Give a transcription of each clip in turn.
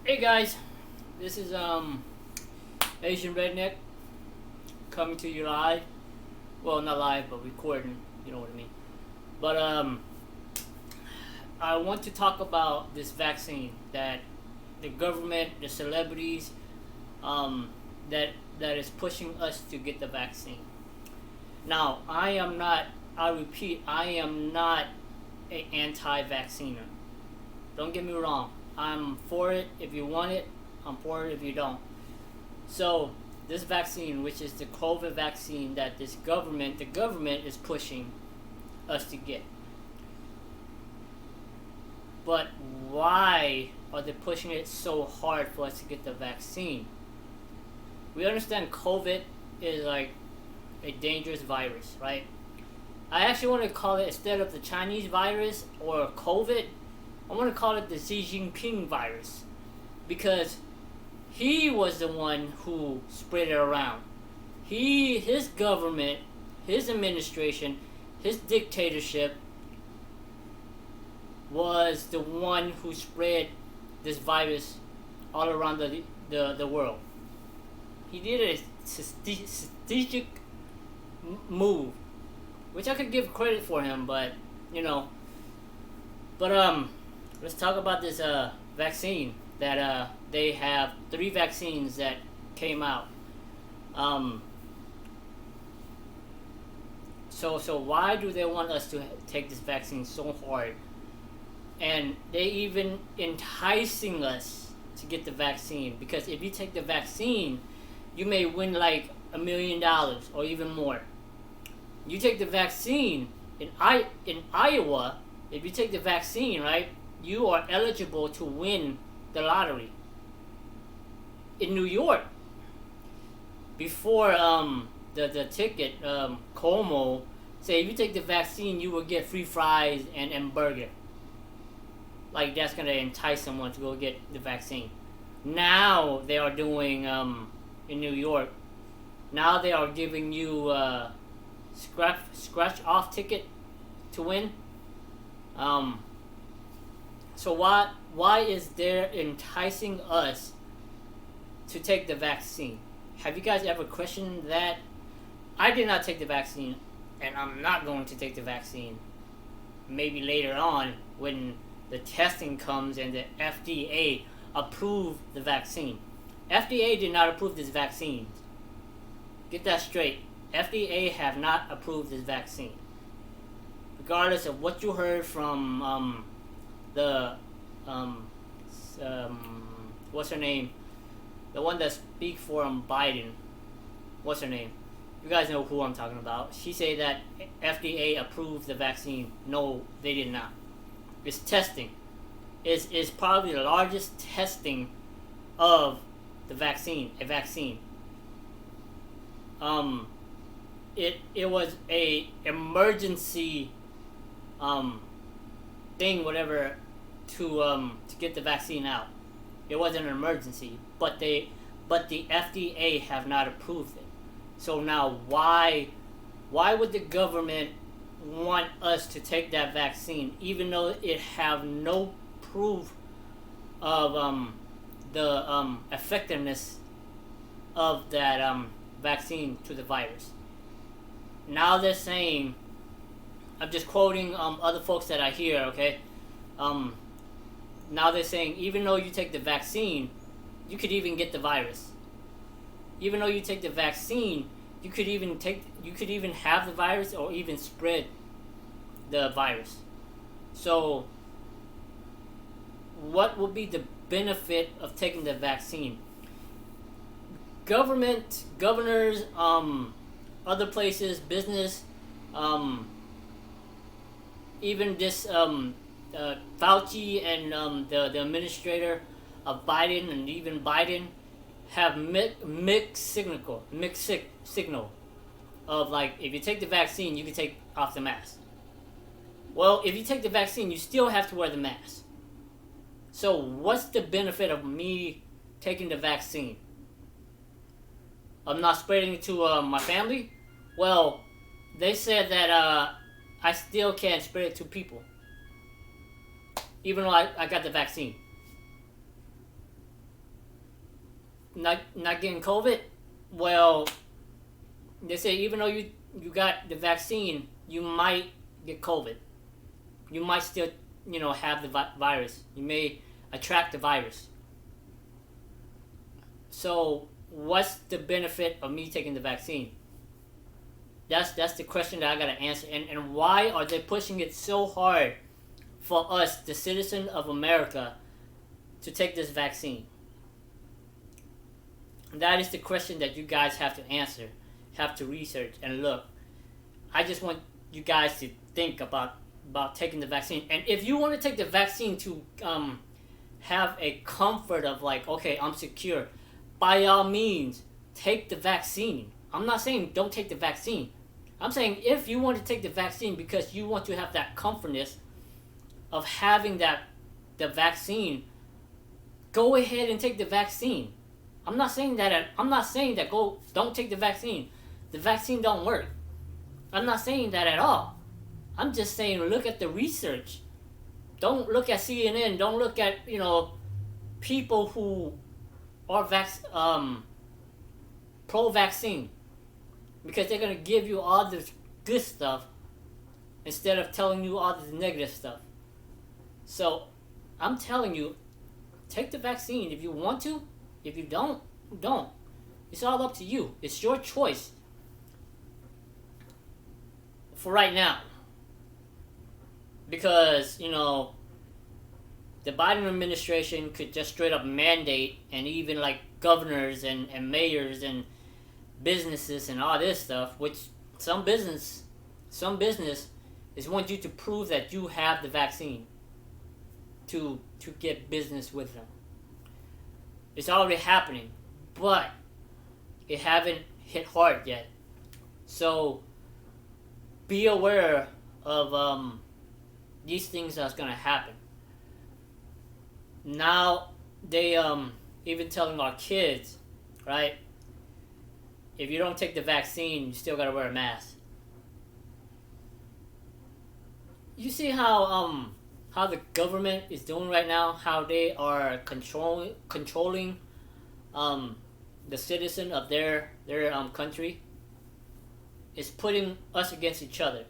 Hey guys, this is Asian Redneck coming to you live. Well, not live, but recording. You know what I mean. But I want to talk about this vaccine that the government, the celebrities, that is pushing us to get the vaccine. Now, I am not. I repeat, I am not an anti-vacciner. Don't get me wrong. I'm for it if you want it. I'm for it if you don't. So this vaccine, which is the COVID vaccine that the government is pushing us to get. But why are they pushing it so hard for us to get the vaccine? We understand COVID is like a dangerous virus, right? I actually want to call it, instead of the Chinese virus or COVID, I want to call it the Xi Jinping virus, because he was the one who spread it around. His government, his administration, his dictatorship was the one who spread this virus all around the world. He did a strategic move, which I could give credit for him, but let's talk about this vaccine that they have 3 vaccines that came out. So why do they want us to take this vaccine so hard? And they even enticing us to get the vaccine, because if you take the vaccine, you may win like $1 million or even more. You take the vaccine in Iowa. If you take the vaccine, right, you are eligible to win the lottery. In New York, before the ticket, Cuomo say if you take the vaccine, you will get free fries and burger. Like, that's gonna entice someone to go get the vaccine. Now they are doing in New York. Now they are giving you scratch off ticket to win. So why is there enticing us to take the vaccine? Have you guys ever questioned that? I did not take the vaccine, and I'm not going to take the vaccine. Maybe later on when the testing comes and the FDA approve the vaccine. FDA did not approve this vaccine. Get that straight. FDA have not approved this vaccine. Regardless of what you heard from what's her name? The one that speak for Biden. What's her name? You guys know who I'm talking about. She said that FDA approved the vaccine. No, they did not. It's testing. It's probably the largest testing of the vaccine. A vaccine. It was a emergency thing, whatever, to get the vaccine out. It wasn't an emergency, but the FDA have not approved it. So now why would the government want us to take that vaccine, even though it have no proof of the effectiveness of that vaccine to the virus? Now they're saying, I'm just quoting other folks that I hear, okay? Now they're saying, even though you take the vaccine, you could even get the virus. Even though you take the vaccine, you could even have the virus or even spread the virus. So what would be the benefit of taking the vaccine? Government, governors, other places, business, even this Fauci and the administrator of Biden, and even Biden have mixed signal of, like, if you take the vaccine, you can take off the mask. Well, if you take the vaccine, you still have to wear the mask. So what's the benefit of me taking the vaccine? I'm not spreading it to my family? Well, they said that I still can't spread it to people, even though I got the vaccine. not getting COVID. Well, they say even though you got the vaccine, you might get COVID. You might still have the virus. You may attract the virus. So what's the benefit of me taking the vaccine? That's the question that I gotta answer. And why are they pushing it so hard for us, the citizen of America, to take this vaccine? That is the question that you guys have to answer, have to research and look. I just want you guys to think about taking the vaccine. And if you want to take the vaccine to have a comfort of like, okay, I'm secure, by all means, take the vaccine. I'm not saying don't take the vaccine. I'm saying if you want to take the vaccine because you want to have that comfortness of having the vaccine, go ahead and take the vaccine. I'm not saying that don't take the vaccine. The vaccine don't work. I'm not saying that at all. I'm just saying look at the research. Don't look at CNN. Don't look at people who are pro-vaccine, because they're gonna give you all this good stuff instead of telling you all this negative stuff. So I'm telling you, take the vaccine if you want to. If you don't. It's all up to you. It's your choice. For right now. Because, the Biden administration could just straight up mandate, and even like governors and mayors and businesses and all this stuff, which some business is want you to prove that you have the vaccine to get business with them. It's already happening, but it haven't hit hard yet. So be aware of these things that's gonna happen. Now they even telling our kids, right? If you don't take the vaccine, you still gotta wear a mask. You see how the government is doing right now, how they are controlling the citizen of their country. Is putting us against each other,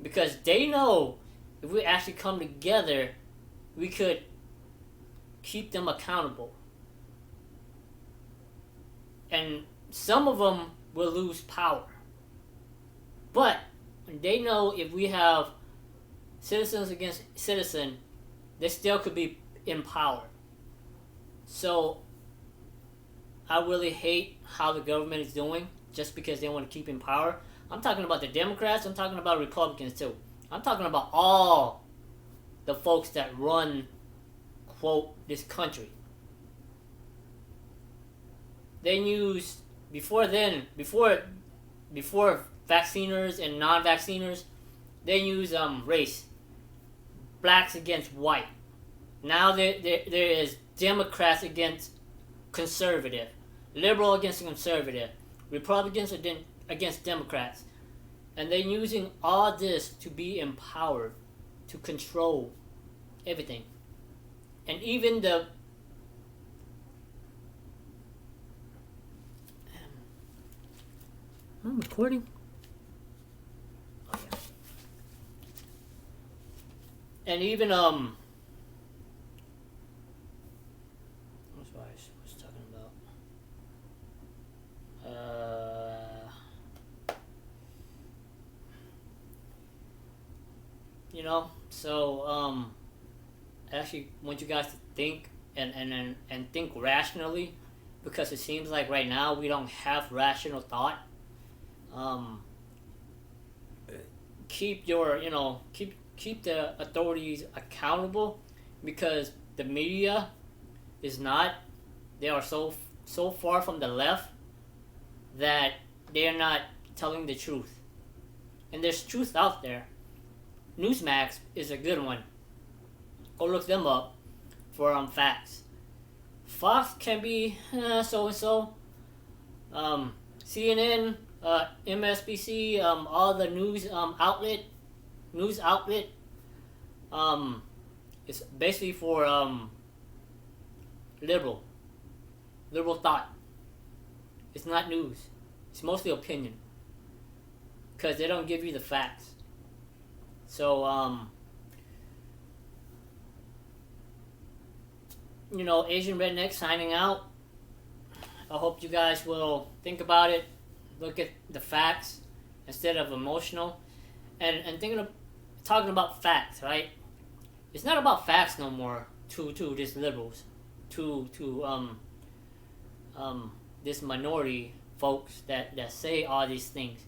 because they know if we actually come together, we could keep them accountable. And some of them will lose power, but they know if we have citizens against citizen, they still could be in power. So I really hate how the government is doing just because they want to keep in power. I'm talking about the Democrats. I'm talking about Republicans too. I'm talking about all the folks that run, quote, this country. They use before vacciners and non-vacciners, they use race, blacks against white. Now there is Democrats against conservative, liberal against conservative, Republicans against Democrats, and they're using all this to be empowered, to control everything, and even the I'm recording. Okay. And even what was I was talking about? So I actually want you guys to think and think rationally, because it seems like right now we don't have rational thought. Keep your keep the authorities accountable, because the media is not. They are so far from the left that they are not telling the truth, and there's truth out there. Newsmax is a good one. Go look them up for facts. Fox can be so and so. CNN, MSNBC, all the news outlet. It's basically for liberal. liberal thought. It's not news. It's mostly opinion. Because they don't give you the facts. So, Asian Redneck signing out. I hope you guys will think about it. Look at the facts instead of emotional. And talking about facts, right? It's not about facts no more to these liberals. To this minority folks that say all these things.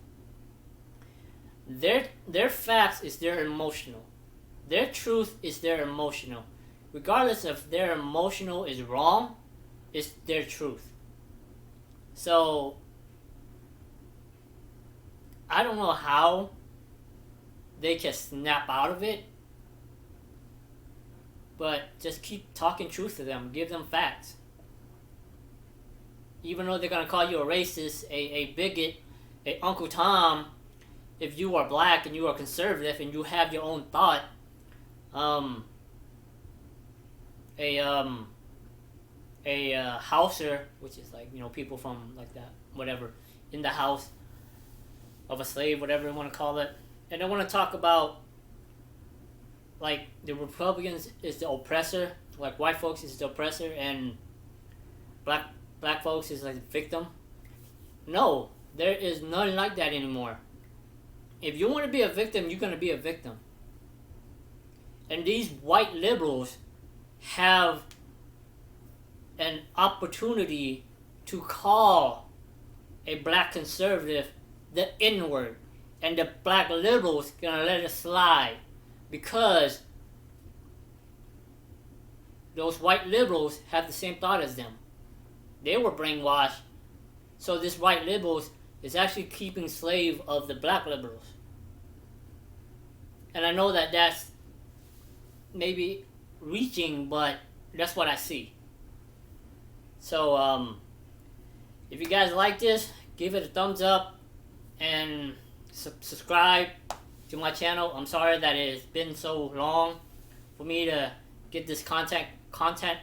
Their facts is their emotional. Their truth is their emotional. Regardless if their emotional is wrong, it's their truth. So I don't know how they can snap out of it, but just keep talking truth to them. Give them facts. Even though they're going to call you a racist, a bigot, a Uncle Tom, if you are black and you are conservative and you have your own thought, a houser, which is like, people from like that, whatever, in the house of a slave, whatever you want to call it. And I want to talk about, like, the Republicans is the oppressor, like white folks is the oppressor, and black folks is like the victim. No, there is none like that anymore. If you want to be a victim, you're going to be a victim. And these white liberals have an opportunity to call a black conservative the N-word. And the black liberals gonna let it slide because those white liberals have the same thought as them. They were brainwashed. So this white liberals is actually keeping slave of the black liberals. And I know that that's maybe reaching, but that's what I see. So, if you guys like this, give it a thumbs up and subscribe to my channel. I'm sorry that it's been so long for me to get this content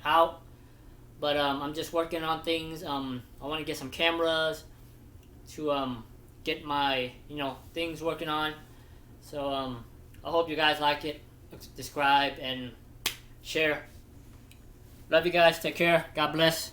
out, but I'm just working on things. I want to get some cameras to get my things working on. So I hope you guys like it. Subscribe and share. Love you guys. Take care. God bless.